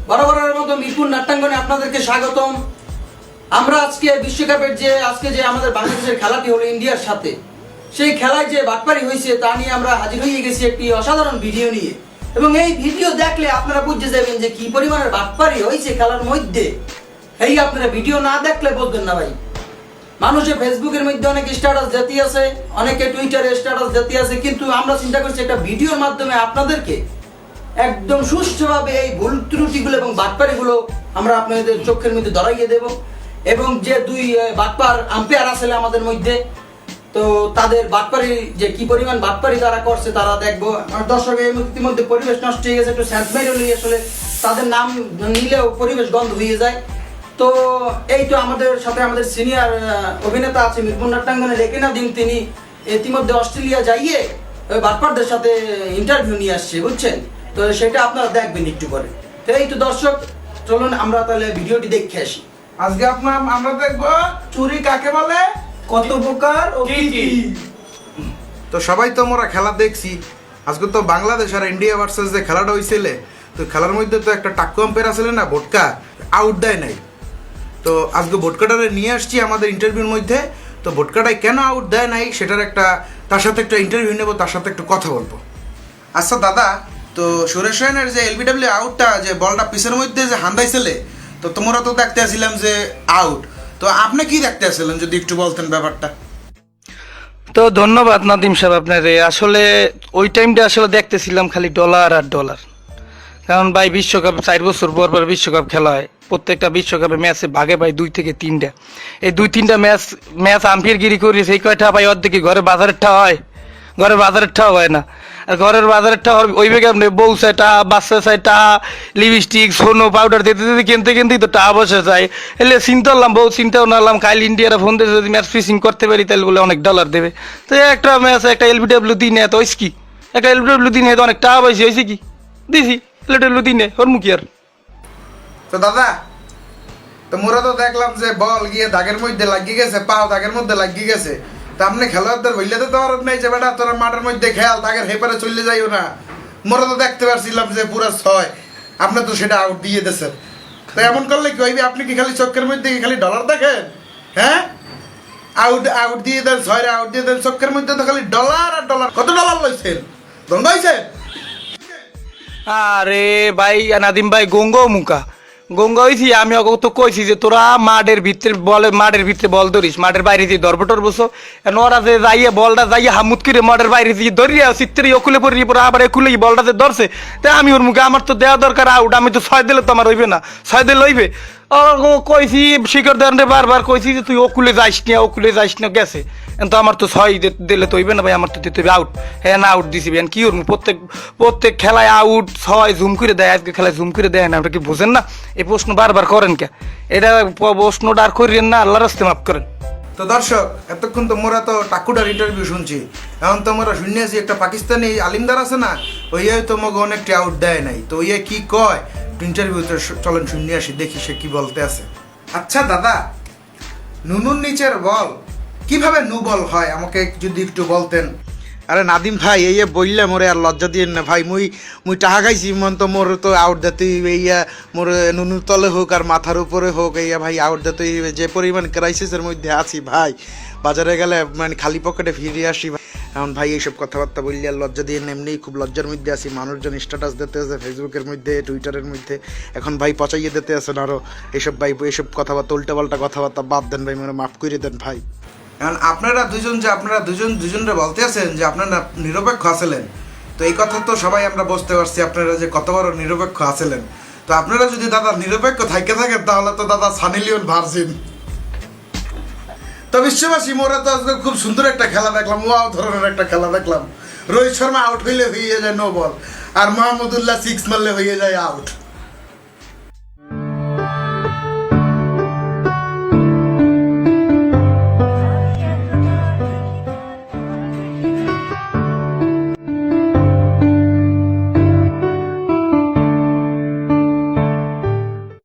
বরাবরের মতো মিরপুর নাট্যাঙ্গনে আপনাদেরকে স্বাগতম। আমরা আজকে বিশ্বকাপের আজকে যে আমাদের বাংলাদেশের খেলাটি হলো ইন্ডিয়ার সাথে, সেই খেলায় যে বাটপারি হয়েছে তা নিয়ে আমরা হাজির হয়ে গেছি একটি অসাধারণ ভিডিও নিয়ে। এবং এই ভিডিও দেখলে আপনারা বুঝতে যাবেন যে কি পরিমাণের বাটপারি হয়েছে খেলার মধ্যে। এই আপনারা ভিডিও না দেখলে বুঝবেন না ভাই। মানুষে ফেসবুকের মধ্যে অনেক স্ট্যাটাস দিতে আছে, অনেকে টুইটারে স্ট্যাটাস দিতে আছে, কিন্তু আমরা চিন্তা করছি একটা ভিডিওর মাধ্যমে আপনাদেরকে একদম সুষ্ঠুভাবে এই ভুল ত্রুটিগুলো এবং বাটপারিগুলো আমরা আপনাদের চোখের মধ্যে ধরাইয়ে দেব। এবং যে দুই বাটপার আম্পায়ার আছে আমাদের মধ্যে, তো তাদের বাটপারি যে কি পরিমাণ বাটপারি তারা করছে তারা দেখবো। আমার দর্শক এই ইতিমধ্যে পরিবেশ নষ্ট হয়ে গেছে, একটু স্যান্ট মেরলি আসলে তাদের নাম নিলেও পরিবেশ গন্ধ হয়ে যায়। তো এই তো আমাদের সাথে আমাদের সিনিয়র অভিনেতা আছে মিরপুর নাট্যাঙ্গনের রেকিনা দিন, তিনি ইতিমধ্যে অস্ট্রেলিয়া যাইয়ে বাটপারদের সাথে ইন্টারভিউ নিয়ে আসছে, বুঝছেন? তো সেটা আপনারা দেখবেন একটু পরে। তো এই তো দর্শক, চলুন আমরা তাহলে ভিডিওটি দেখে আসি। আজকে আমরা দেখবো চুরি কাকে বলে, কত প্রকার ও কি কি। তো সবাই তো আমরা খেলা দেখছি। আজকে তো বাংলাদেশ আর ইন্ডিয়া ভার্সেস যে খেলাটা হয়েছিল, তো খেলার মধ্যে তো একটা টাক্কু আম্পায়ার আসলে না, ভোটকা আউট দেয় নাই। তো আজকে ভোটকাটারে নিয়ে আসছি আমাদের ইন্টারভিউর মধ্যে। তো ভোটকাটায় কেন আউট দেয় নাই সেটার তার সাথে একটা ইন্টারভিউ নেবো, তার সাথে একটু কথা বলবো। আচ্ছা দাদা, তো সুরেশ রায়নের যে এলবিডব্লিউ আউটটা, যে বলটা পিছের মধ্যে যে হান্দাইছিলে, তো তোমরা তো দেখতে আসছিলাম যে আউট, তো আপনি কি দেখতে আসছিলেন যদি একটু বলতেন ব্যাপারটা। তো ধন্যবাদ নাদিম সাহেব আপনার। আসলে ওই টাইমটা আসলে দেখতেছিলাম খালি ডলার আর ডলার। কারণ ভাই বিশ্বকাপ 4 বছর পর পর বিশ্বকাপ খেলা হয়, প্রত্যেকটা বিশ্বকাপে ম্যাচে ভাগে ভাই 2 থেকে 3টা। এই 2-3টা ম্যাচ আম্পায়ারগিরি করি, সেই কয়টা ভাই অর্ধেক ঘরে বাজারেরটা হয়, ঘরের বাজারেরটাও হয় না। আর ঘরের বাজারেরটা ওই বেগে আপনি বউ চাইটা, বাচ্চা চাইটা, লিপস্টিক, সোনো, পাউডার দিতে দিতে কিনতে কিনতেই তো টাকা বসে যায়। এলে চিন্তা করলাম, বউ চিন্তাও নালাম, কাইল ইন্ডিয়ারা ফোন দিয়ে যদি ম্যাচ ফিক্সিং করতে পারি তাহলে বলে অনেক ডলার দেবে। তো একটা ম্যাচ একটা এলবিডব্লিউ দিনে এত হয়েছে কি, একটা এলবিডব্লিউ দিনে তো অনেক টাকা পাইছি, হয়েছে কি দিছি এলবিডব্লিউ দিনে ওর মুখি আর। তো দাদা, তো মোরা তো দেখলাম যে বল গিয়ে দাগের মধ্যে লাগিয়ে গেছে, পাও দাগের মধ্যে লাগিয়ে গেছে। তা আপনি খেলোয়াড়দের বললে তো তোমার নাই যে বেটা তোরা মাঠের মধ্যে খেয়াল, দাগের হেপারে চলে যাইও না। মোরা তো দেখতে পারছিলাম যে পুরো 6, আপনি তো সেটা আউট দিয়ে দিয়েছেন। তো এমন করলে কি হইবে? আপনি কি খালি চোখের মধ্যে খালি ডলার দেখেন? হ্যাঁ, আউট দিয়ে দেন, 6 আউট দিয়ে দেন, চোখের মধ্যে তো খালি ডলার আর ডলার। কত ডলার লইছেন? দন্ড হয়েছেন? আরে ভাই নাদিম ভাই, গঙ্গা মুখা গঙ্গা হয়েছি আমি তো কইছি যে তোরা মাঠের ভিতরে বল ধরিস, মাঠের বাইরে দিয়ে ধরবটর বসো। ওরা যে যাইয়ে বলটা যাইয়ে হামুদ করে মাঠের বাইরে দিয়ে ধরিয়া চিত্রে অকুলে পড়ি পরে আবার একুলে বলটা যে ধরছে, তাই আমি ওর মুখে আমার তো দেওয়া দরকার আউট। আমি তো 6 দিলে তো আমার হইবে না, 6 দিলে হইবে। কইছি শিখর দেন বারবার কইছি যে তুই ওকুলে যাইস না গেছে। তো আমার তো 6 দিলে তো হইবে না ভাই, আমার তো দিতে হবে আউট। হ্যাঁ না আউট দিছি ভাই, কি করবো? প্রত্যেক খেলায় আউট 6 জুম করে দেয়, আজকে খেলায় জুম করে দেয় না। আপনি কি বুঝেন না? এই প্রশ্ন বারবার করেন কে? এটা প্রশ্নটা আর করেন না, আল্লাহর রাস্তে মাফ করেন। তো দর্শক, এতক্ষণ তো মোরা তো টাকুটার ইন্টারভিউ শুনছি। এখন তো মোরা শুনিয়েছি একটা পাকিস্তানি আলিমদার আছে না, ওই তো মগে অনেকটি আউট দেয় নাই। তো ওই কি কয় ইন্টারভিউতে, চলেন শুনিয়ে আসি, দেখি সে কি বলতে আছে। আচ্ছা দাদা, নুনুর নিচের বল কিভাবে নো বল হয় আমাকে যদি একটু বলতেন। আরে নাদিম ভাই, এই বললে মোরে আর লজ্জা দিয়ে না ভাই। মুই টাকা খাইছি, মন তো মোর তো আউট দিতে হইবে। মোর নুনুর তলে হোক আর মাথার উপরে হোক, ভাই আউট দিতে হইবে। যে পরিমাণ ক্রাইসিসের মধ্যে আছি ভাই, বাজারে গেলে মানে খালি পকেটে ফিরে আসি। এখন ভাই এইসব কথাবার্তা বললে আর লজ্জা দিয়ে এমনি খুব লজ্জার মধ্যে আছি। মানুষজন স্ট্যাটাস দিতে আছে ফেসবুকের মধ্যে, টুইটারের মধ্যে, এখন ভাই পচাইয়ে দিতে আছেন আরও। এইসব ভাই এইসব কথাবার্তা, উল্টাপাল্টা কথাবার্তা বাদ দেন ভাই, মানে মাফ করে দেন ভাই। এখন আপনারা দুজনরে বলতে আছেন যে আপনারা নিরপেক্ষ আছিলেন, তো এই কথা তো সবাই আমরা বুঝতে পারছি আপনারা যে কত বড় নিরপেক্ষ আছিলেন। তো আপনারা যদি দাদা নিরপেক্ষ থাকেন তাহলে তো দাদা সানি লিওন ভার্জিন। তো বিশ্ববাসী, মোরা তো আজকে খুব সুন্দর একটা খেলা দেখলাম, ওয়াও ধরনের একটা খেলা দেখলাম। রোহিত শর্মা আউট হইলে হয়ে যায় নো বল, আর মাহমুদুল্লাহ 6 মারলে হয়ে যায় আউট।